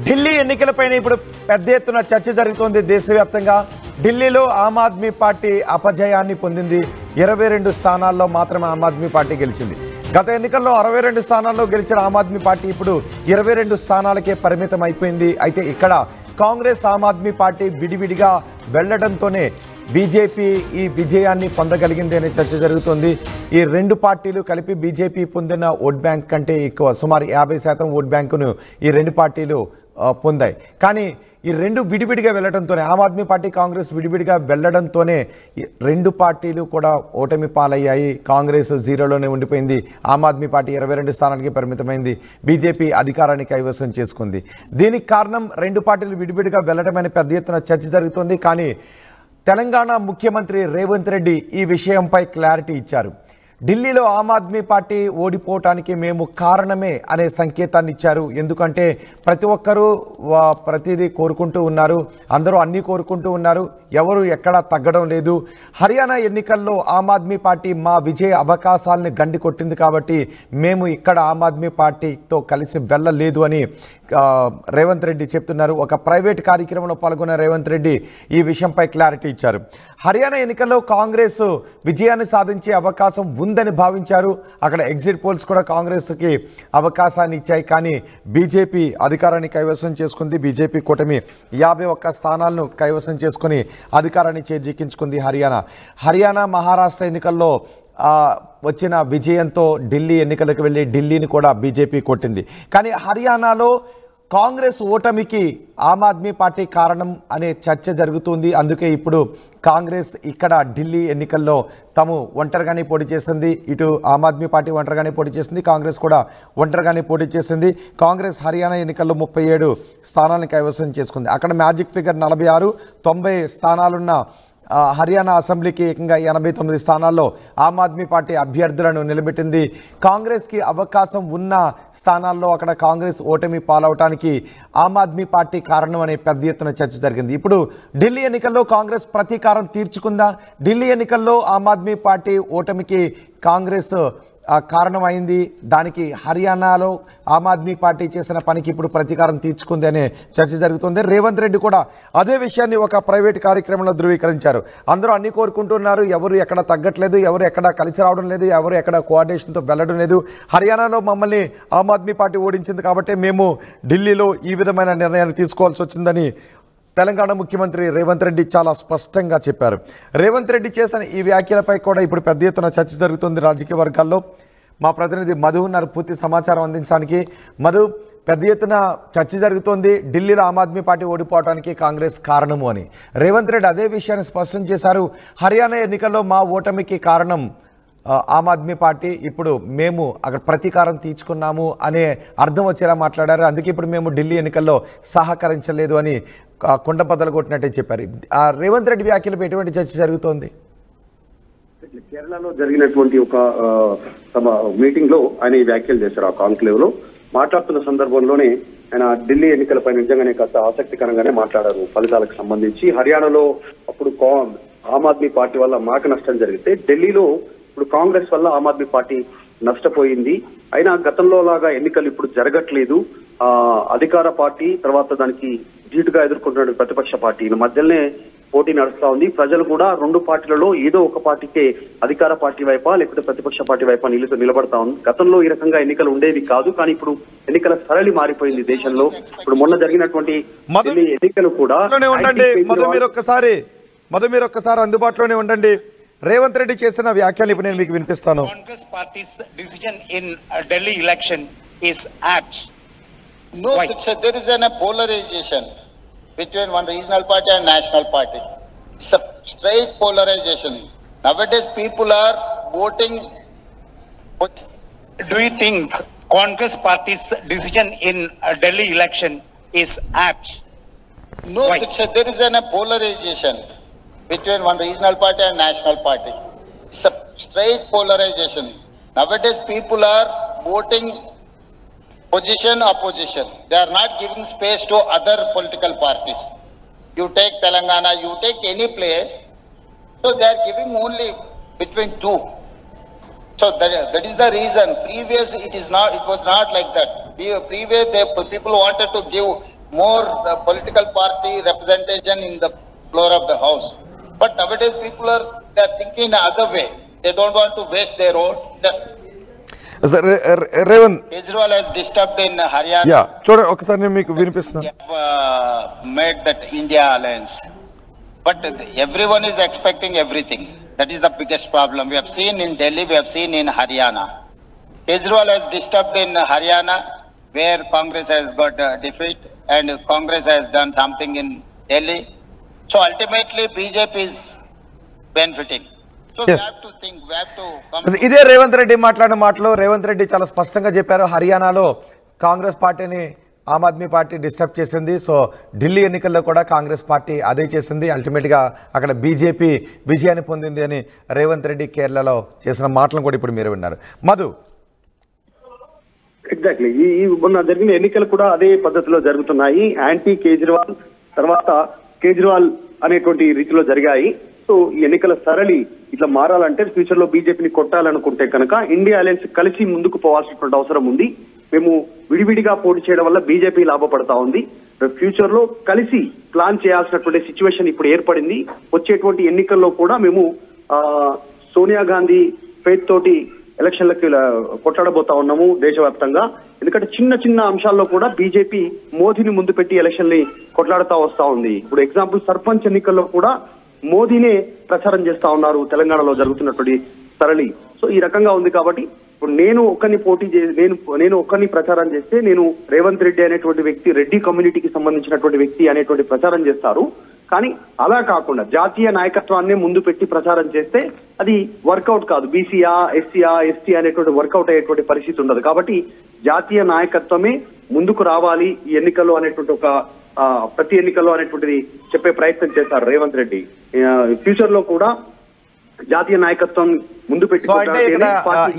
ఢిల్లీ ఎన్నికలపైన ఇప్పుడు పెద్ద ఎత్తున చర్చ జరుగుతోంది దేశవ్యాప్తంగా. ఢిల్లీలో ఆమ్ ఆద్మీ పార్టీ అపజయాన్ని పొందింది. 22 స్థానాల్లో మాత్రమే ఆమ్ ఆద్మీ పార్టీ గెలిచింది. గత ఎన్నికల్లో 62 స్థానాల్లో గెలిచిన ఆమ్ ఆద్మీ పార్టీ ఇప్పుడు 22 స్థానాలకే పరిమితం అయిపోయింది. అయితే ఇక్కడ కాంగ్రెస్ ఆమ్ ఆద్మీ పార్టీ విడివిడిగా వెళ్లడంతోనే బీజేపీ ఈ విజయాన్ని పొందగలిగింది అనే చర్చ జరుగుతుంది. ఈ రెండు పార్టీలు కలిపి బీజేపీ పొందిన ఓట్ బ్యాంక్ కంటే ఎక్కువ, సుమారు 50% ఓట్ బ్యాంకును ఈ రెండు పార్టీలు పొందాయి. కానీ ఈ రెండు విడివిడిగా వెళ్లడంతోనే, ఆమ్ ఆద్మీ పార్టీ కాంగ్రెస్ విడివిడిగా వెళ్లడంతోనే రెండు పార్టీలు కూడా ఓటమి పాలయ్యాయి. కాంగ్రెస్ జీరోలోనే ఉండిపోయింది. ఆమ్ ఆద్మీ పార్టీ 22 స్థానాలకి పరిమితమైంది. బీజేపీ అధికారాన్ని కైవసం చేసుకుంది. దీనికి కారణం రెండు పార్టీలు విడివిడిగా వెళ్లడమని పెద్ద ఎత్తున చర్చ జరుగుతుంది. కానీ తెలంగాణ ముఖ్యమంత్రి రేవంత్ రెడ్డి ఈ విషయంపై క్లారిటీ ఇచ్చారు. ఢిల్లీలో ఆమ్ ఆద్మీ పార్టీ ఓడిపోవటానికి మేము కారణమే అనే సంకేతాన్ని ఇచ్చారు. ఎందుకంటే ప్రతి ఒక్కరూ ప్రతిదీ కోరుకుంటూ ఉన్నారు, అందరూ అన్నీ కోరుకుంటూ ఉన్నారు, ఎవరు ఎక్కడా తగ్గడం లేదు. హర్యానా ఎన్నికల్లో ఆమ్ ఆద్మీ పార్టీ మా విజయ అవకాశాలను గండి కొట్టింది కాబట్టి మేము ఇక్కడ ఆమ్ ఆద్మీ పార్టీతో కలిసి వెళ్ళలేదు అని రేవంత్ రెడ్డి చెప్తున్నారు. ఒక ప్రైవేట్ కార్యక్రమంలో పాల్గొన్న రేవంత్ రెడ్డి ఈ విషయంపై క్లారిటీ ఇచ్చారు. హర్యానా ఎన్నికల్లో కాంగ్రెస్ విజయాన్ని సాధించే అవకాశం ఉందని భావించారు. అక్కడ ఎగ్జిట్ పోల్స్ కూడా కాంగ్రెస్కి అవకాశాన్ని ఇచ్చాయి. కానీ బీజేపీ అధికారాన్ని కైవసం చేసుకుంది. బీజేపీ కూటమి 51 స్థానాలను కైవసం చేసుకుని అధికారాన్ని చేజిక్కించుకుంది. హర్యానా మహారాష్ట్ర ఎన్నికల్లో వచ్చిన విజయంతో ఢిల్లీ ఎన్నికలకు వెళ్ళి ఢిల్లీని కూడా బీజేపీ కొట్టింది. కానీ హర్యానాలో కాంగ్రెస్ ఓటమికి ఆమ్ ఆద్మీ పార్టీ కారణం అనే చర్చ జరుగుతుంది. అందుకే ఇప్పుడు కాంగ్రెస్ ఇక్కడ ఢిల్లీ ఎన్నికల్లో తాము ఒంటరిగానే పోటీ చేసింది. ఇటు ఆమ్ ఆద్మీ పార్టీ ఒంటరిగానే పోటీ చేసింది, కాంగ్రెస్ కూడా ఒంటరిగానే పోటీ చేసింది. కాంగ్రెస్ హర్యానా ఎన్నికల్లో 37 స్థానాలను కైవసం చేసుకుంది. అక్కడ మ్యాజిక్ ఫిగర్ 46, 90 స్థానాలున్న హర్యానా అసెంబ్లీకి ఏకంగా 89 స్థానాల్లో ఆమ్ ఆద్మీ పార్టీ అభ్యర్థులను నిలబెట్టింది. కాంగ్రెస్కి అవకాశం ఉన్న స్థానాల్లో అక్కడ కాంగ్రెస్ ఓటమి పాలవటానికి ఆమ్ ఆద్మీ పార్టీ కారణం అనే పెద్ద ఎత్తున చర్చ జరిగింది. ఇప్పుడు ఢిల్లీ ఎన్నికల్లో కాంగ్రెస్ ప్రతీకారం తీర్చుకుందా? ఢిల్లీ ఎన్నికల్లో ఆమ్ ఆద్మీ పార్టీ ఓటమికి కాంగ్రెస్ కారణమైంది. దానికి హర్యానాలో ఆమ్ ఆద్మీ పార్టీ చేసిన పనికి ఇప్పుడు ప్రతీకారం తీర్చుకుంది అనే చర్చ జరుగుతుంది. రేవంత్ రెడ్డి కూడా అదే విషయాన్ని ఒక ప్రైవేట్ కార్యక్రమంలో ధృవీకరించారు. అందరూ అన్ని కోరుకుంటున్నారు, ఎవరు ఎక్కడ తగ్గట్లేదు, ఎవరు ఎక్కడ కలిసి రావడం లేదు, ఎవరు ఎక్కడ కోఆర్డినేషన్తో వెళ్ళడం లేదు. హర్యానాలో మమ్మల్ని ఆమ్ ఆద్మీ పార్టీ ఓడించింది కాబట్టి మేము ఢిల్లీలో ఈ విధమైన నిర్ణయాన్ని తీసుకోవాల్సి వచ్చిందని తెలంగాణ ముఖ్యమంత్రి రేవంత్ రెడ్డి చాలా స్పష్టంగా చెప్పారు. రేవంత్ రెడ్డి చేసిన ఈ వ్యాఖ్యలపై కూడా ఇప్పుడు పెద్ద ఎత్తున చర్చ జరుగుతుంది రాజకీయ వర్గాల్లో. మా ప్రతినిధి మధు ఉన్నారు పూర్తి సమాచారం అందించడానికి. మధు, పెద్ద ఎత్తున చర్చ జరుగుతోంది ఢిల్లీలో ఆమ్ ఆద్మీ పార్టీ ఓడిపోవడానికి కాంగ్రెస్ కారణము అని. రేవంత్ రెడ్డి అదే విషయాన్ని స్పష్టం చేశారు. హర్యానా ఎన్నికల్లో మా ఓటమికి కారణం ఆమ్ ఆద్మీ పార్టీ, ఇప్పుడు మేము అక్కడ ప్రతీకారం తీర్చుకున్నాము అనే అర్థం వచ్చేలా మాట్లాడారు. అందుకే ఇప్పుడు మేము ఢిల్లీ ఎన్నికల్లో సహకరించలేదు అని కుండబద్దలు కొట్టినట్టే చెప్పారు. రేవంత్ రెడ్డి వ్యాఖ్యలపై ఎటువంటి చర్చ జరుగుతోంది? కేరళలో జరిగినటువంటి ఒక మీటింగ్ లో ఆయన ఈ వ్యాఖ్యలు చేశారు. ఆ కాన్క్లేవ్ లో మాట్లాడుతున్న సందర్భంలోనే ఆయన ఢిల్లీ ఎన్నికలపై నిజంగానే కాస్త ఆసక్తికరంగానే మాట్లాడారు. ఫలితాలకు సంబంధించి హర్యానాలో అప్పుడు ఆమ్ ఆద్మీ పార్టీ వల్ల మాకు నష్టం జరిగితే, ఢిల్లీలో ఇప్పుడు కాంగ్రెస్ వల్ల ఆమ్ ఆద్మీ పార్టీ నష్టపోయింది. అయినా గతంలో లాగా ఎన్నికలు ఇప్పుడు జరగట్లేదు. అధికార పార్టీ తర్వాత దానికి ధీటుగా ఎదుర్కొంటున్న ప్రతిపక్ష పార్టీ మధ్యలోనే పోటీ నడుస్తా ఉంది. ప్రజలు కూడా రెండు పార్టీలలో ఏదో ఒక పార్టీకే, అధికార పార్టీ వైపా లేకపోతే ప్రతిపక్ష పార్టీ వైపా నిలబడతా ఉంది. గతంలో ఈ రకంగా ఎన్నికలు ఉండేవి కాదు, కానీ ఇప్పుడు ఎన్నికల సరళి మారిపోయింది దేశంలో. ఇప్పుడు మొన్న జరిగినటువంటి ఎన్నికలు కూడా మీరు ఒక్కసారి అందుబాటులోనే ఉండండి. రేవంత్ రెడ్డి చేసిన వ్యాఖ్యలు ఇప్పుడు నేను మీకు వినిపిస్తాను. Congress parties decision in Delhi election is apt. No, there is a polarization between one regional party and national party. It's a straight polarization. Nowadays people are voting. Do you think Congress party's decision in Delhi election is apt? No, there is a polarization between one regional party and national party. It's a straight polarization. Nowadays people are voting opposition. They are not giving space to other political parties. You take Telangana, you take any place, so they are giving only between two. So that is the reason. Previous it was not like that. Previous people wanted to give more political party representation in the floor of the house. But nowadays they are thinking in other way. They don't want to waste their vote. Just Revanth Kejriwal has disturbed in Haryana. Yeah చూడండి ఒకసారి నేను మీకు వినిపిస్తున్నాను. They have made that India alliance. But everyone is expecting everything. That is the biggest problem. We have seen in Delhi, we have seen in Haryana. Kejriwal has disturbed in Haryana, where Congress has got defeat, and Congress has done something in Delhi. So ultimately, BJP is benefiting. So Yes. we have to think, we have to come. ఇదే రేవంత్ రెడ్డి మాట్లాడిన మాటలో రేవంత్ రెడ్డి చాలా స్పష్టంగా చెప్పారు, హర్యానాలో కాంగ్రెస్ పార్టీని Aam Aadmi party disturb చేసింది. So Delhi ఎన్నికల్లో కూడా కాంగ్రెస్ పార్టీ అదే చేసింది. అల్టిమేట్గా అక్కడ బీజేపీ విజయాన్ని పొందింది అని రేవంత్ రెడ్డి కేరళలో చేసిన మాటలను కూడా ఇప్పుడు మీరు విన్నారు. మధు, ఎగ్జాక్ట్లీ ఈ మొన్న జరిగిన ఎన్నికలు కూడా అదే పద్ధతిలో జరుగుతున్నాయి. యాంటీ కేజ్రీవాల్ తర్వాత కేజ్రీవాల్ అనేటువంటి రీతిలో జరిగాయి. సో ఈ ఎన్నికల సరళి ఇట్లా మారాలంటే ఫ్యూచర్ లో బీజేపీని కొట్టాలనుకుంటే కనుక ఇండియా అలయన్స్ కలిసి ముందుకు పోవాల్సినటువంటి అవసరం ఉంది. మేము విడివిడిగా పోటీ చేయడం వల్ల బీజేపీ లాభపడతా ఉంది. ఫ్యూచర్ లో కలిసి ప్లాన్ చేయాల్సినటువంటి సిచ్యువేషన్ ఇప్పుడు ఏర్పడింది. వచ్చేటువంటి ఎన్నికల్లో కూడా మేము సోనియా గాంధీ ఫెయిత్ తోటి ఎలక్షన్లకి కొట్లాడబోతా ఉన్నాము దేశవ్యాప్తంగా. ఎందుకంటే చిన్న చిన్న అంశాల్లో కూడా బీజేపీ మోదీని ముందు పెట్టి ఎలక్షన్ ని కొట్లాడుతూ వస్తా ఉంది. ఇప్పుడు ఎగ్జాంపుల్ సర్పంచ్ ఎన్నికల్లో కూడా మోదీనే ప్రచారం చేస్తా ఉన్నారు తెలంగాణలో జరుగుతున్నటువంటి సరళి. సో ఈ రకంగా ఉంది కాబట్టి ఇప్పుడు నేను ఒక్కరిని ప్రచారం చేస్తే నేను రేవంత్ రెడ్డి అనేటువంటి వ్యక్తి రెడ్డి కమ్యూనిటీకి సంబంధించినటువంటి వ్యక్తి అనేటువంటి ప్రచారం చేస్తారు. కానీ అలా కాకుండా జాతీయ నాయకత్వాన్ని ముందు పెట్టి ప్రచారం చేస్తే అది వర్కౌట్ కాదు. బీసీయా, ఎస్సీయా, ఎస్టీ అనేటువంటి వర్కౌట్ అయ్యేటువంటి పరిస్థితి ఉండదు. కాబట్టి జాతీయ నాయకత్వమే ముందుకు రావాలి ఈ ఎన్నికల్లో అనేటువంటి ఒక ప్రతి ఎన్నికల్లో అనేటువంటిది చెప్పే ప్రయత్నం చేశారు రేవంత్ రెడ్డి. ఫ్యూచర్ లో కూడా జాతీయ నాయకత్వం ముందు పెట్టి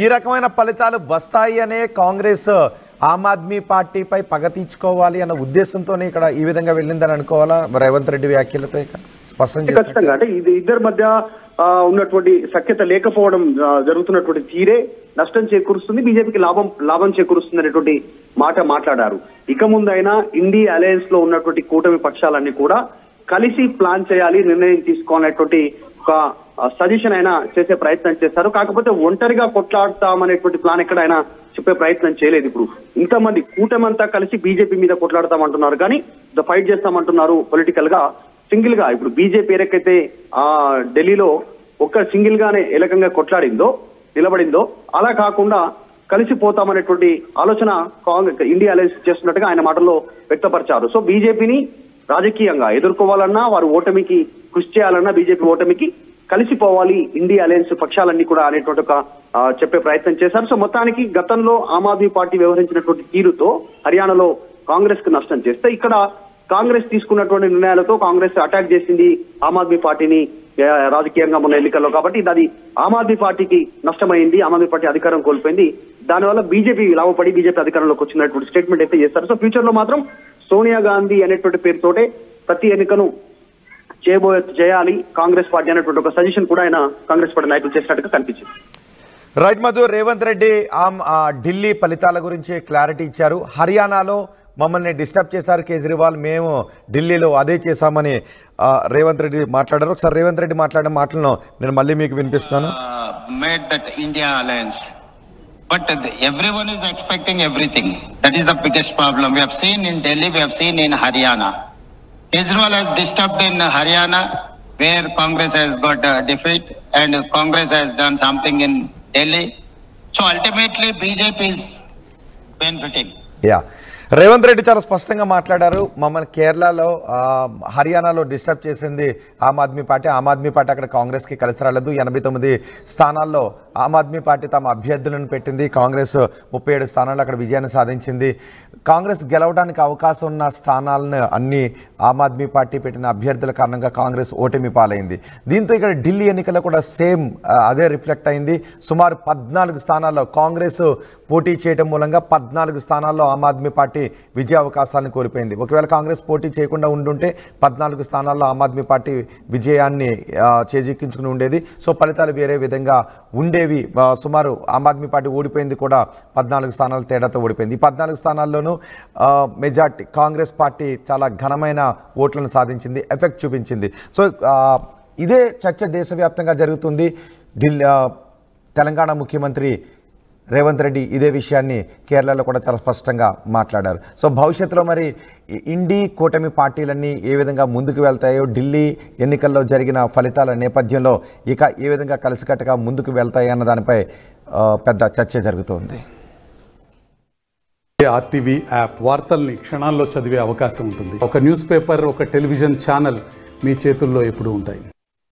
ఈ రకమైన ఫలితాలు వస్తాయి అనే కాంగ్రెస్ ఆమ్ ఆద్మీ పార్టీపై పగ తీర్చుకోవాలి అన్న ఉద్దేశంతోనే ఇక్కడ ఈ విధంగా వెళ్ళిందని అనుకోవాలా రేవంత్ రెడ్డి వ్యాఖ్యలతో? స్పష్టంగా ఖచ్చితంగా అంటే ఇది ఇద్దరి మధ్య ఉన్నటువంటి సఖ్యత లేకపోవడం జరుగుతున్నటువంటి తీరే నష్టం చేకూరుస్తుంది, బీజేపీకి లాభం చేకూరుస్తుంది అనేటువంటి మాట మాట్లాడారు. ఇక ముందైనా ఇండియా అలయన్స్ లో ఉన్నటువంటి కూటమి పక్షాలన్నీ కూడా కలిసి ప్లాన్ చేయాలి, నిర్ణయం తీసుకోవాలనేటువంటి ఒక సజెషన్ అయినా చేసే ప్రయత్నం చేస్తారు. కాకపోతే ఒంటరిగా కొట్లాడతామనేటువంటి ప్లాన్ ఎక్కడ ఆయన చెప్పే ప్రయత్నం చేయలేదు. ఇప్పుడు ఇంతమంది కూటమి అంతా కలిసి బీజేపీ మీద కొట్లాడతామంటున్నారు, కానీ ఫైట్ చేస్తామంటున్నారు పొలిటికల్ గా. సింగిల్ గా ఇప్పుడు బీజేపీ ఏరకైతే ఢిల్లీలో ఒక్క సింగిల్ గానే ఏలకంగా నిలబడిందో అలా కాకుండా కలిసిపోతామనేటువంటి ఆలోచన ఇండియా అలయన్స్ చేస్తున్నట్టుగా ఆయన మాటల్లో వ్యక్తపరిచారు. సో బీజేపీని రాజకీయంగా ఎదుర్కోవాలన్నా, వారు ఓటమికి కృషి చేయాలన్నా, బీజేపీ ఓటమికి కలిసిపోవాలి ఇండియా అలయన్స్ పక్షాలన్నీ కూడా అనేటువంటి ఒక చెప్పే ప్రయత్నం చేశారు. సో మొత్తానికి గతంలో ఆమ్ ఆద్మీ పార్టీ వ్యవహరించినటువంటి తీరుతో హర్యానాలో కాంగ్రెస్ కు నష్టం చేస్తే, ఇక్కడ కాంగ్రెస్ తీసుకున్నటువంటి నిర్ణయాలతో కాంగ్రెస్ అటాక్ చేసింది ఆమ్ ఆద్మీ పార్టీని రాజకీయంగా మొన్న ఎన్నికల్లో. కాబట్టి అది ఆమ్ ఆద్మీ పార్టీకి నష్టమైంది, ఆమ్ ఆద్మీ పార్టీ అధికారం కోల్పోయింది. దానివల్ల బీజేపీ లాభపడి బీజేపీ అధికారంలోకి వచ్చినటువంటి స్టేట్మెంట్ అయితే చేస్తారు. సో ఫ్యూచర్ లో మాత్రం సోనియా గాంధీ అనేటువంటి పేరుతోటే ప్రతి ఎన్నికను చేయాలి కాంగ్రెస్ పార్టీ అనేటువంటి ఒక సజెషన్ కూడా ఆయన కాంగ్రెస్ పార్టీ నాయకులు చేసినట్టుగా కనిపించింది. రైట్ మధు, రేవంత్ రెడ్డి ఢిల్లీ ఫలితాల గురించి క్లారిటీ ఇచ్చారు. హర్యానాలో మమ్మల్ని డిస్టర్బ్ చేశారు కేజ్రీవాల్, మేము ఢిల్లీలో అదే చేశామని రేవంత్ రెడ్డి మాట్లాడారు. ఒకసారి రేవంత్ రెడ్డి మాట్లాడిన మాటలను నేను మళ్ళీ మీకు వినిపిస్తున్నాను. Made that India alliance. But everyone is expecting everything. That is the biggest problem. We have seen in Delhi, we have seen in Haryana. Kejriwal has disturbed in Haryana, where Congress has got defeat, and Congress has done something in Delhi. So ultimately, BJP is benefiting. Yeah. Revanth Reddy చాలా స్పష్టంగా మాట్లాడారు. మమ్మల్ని కేరళలో హర్యానాలో disturb చేసింది Aam Aadmi party. Aam Aadmi party అక్కడ కాంగ్రెస్కి కలిసి రాలేదు. 89 స్థానాల్లో ఆమ్ ఆద్మీ పార్టీ తమ అభ్యర్థులను పెట్టింది. కాంగ్రెస్ 37 స్థానాల్లో అక్కడ విజయాన్ని సాధించింది. కాంగ్రెస్ గెలవడానికి అవకాశం ఉన్న స్థానాలను అన్ని ఆమ్ ఆద్మీ పార్టీ పెట్టిన అభ్యర్థుల కారణంగా కాంగ్రెస్ ఓటమి పాలైంది. దీంతో ఇక్కడ ఢిల్లీ ఎన్నికల్లో కూడా సేమ్ అదే రిఫ్లెక్ట్ అయింది. సుమారు 14 స్థానాల్లో కాంగ్రెస్ పోటీ చేయడం మూలంగా 14 స్థానాల్లో ఆమ్ ఆద్మీ పార్టీ పార్టీ విజయ అవకాశాలను కోల్పోయింది. ఒకవేళ కాంగ్రెస్ పోటీ చేయకుండా ఉండుంటే 14 స్థానాల్లో ఆమ్ ఆద్మీ పార్టీ విజయాన్ని చేజిక్కించుకుని ఉండేది. సో ఫలితాలు వేరే విధంగా ఉండేవి. సుమారు ఆమ్ ఆద్మీ పార్టీ ఓడిపోయింది కూడా 14 స్థానాల తేడాతో ఓడిపోయింది. ఈ 14 స్థానాల్లోనూ మెజార్టీ కాంగ్రెస్ పార్టీ చాలా ఘనమైన ఓట్లను సాధించింది, ఎఫెక్ట్ చూపించింది. సో ఇదే చర్చ దేశవ్యాప్తంగా జరుగుతుంది. తెలంగాణ ముఖ్యమంత్రి రేవంత్ రెడ్డి ఇదే విషయాన్ని కేరళలో కూడా చాలా స్పష్టంగా మాట్లాడారు. సో భవిష్యత్తులో మరి ఇండి కూటమి పార్టీలన్నీ ఏ విధంగా ముందుకు వెళ్తాయో, ఢిల్లీ ఎన్నికల్లో జరిగిన ఫలితాల నేపథ్యంలో ఇక ఏ విధంగా కలిసికట్టుగా ముందుకు వెళ్తాయి అన్న దానిపై పెద్ద చర్చ జరుగుతోంది. ఆర్టీవీ యాప్ వార్తల్ని క్షణాల్లో చదివే అవకాశం ఉంటుంది. ఒక న్యూస్ పేపర్, ఒక టెలివిజన్ ఛానల్ మీ చేతుల్లో ఎప్పుడూ ఉంటాయి.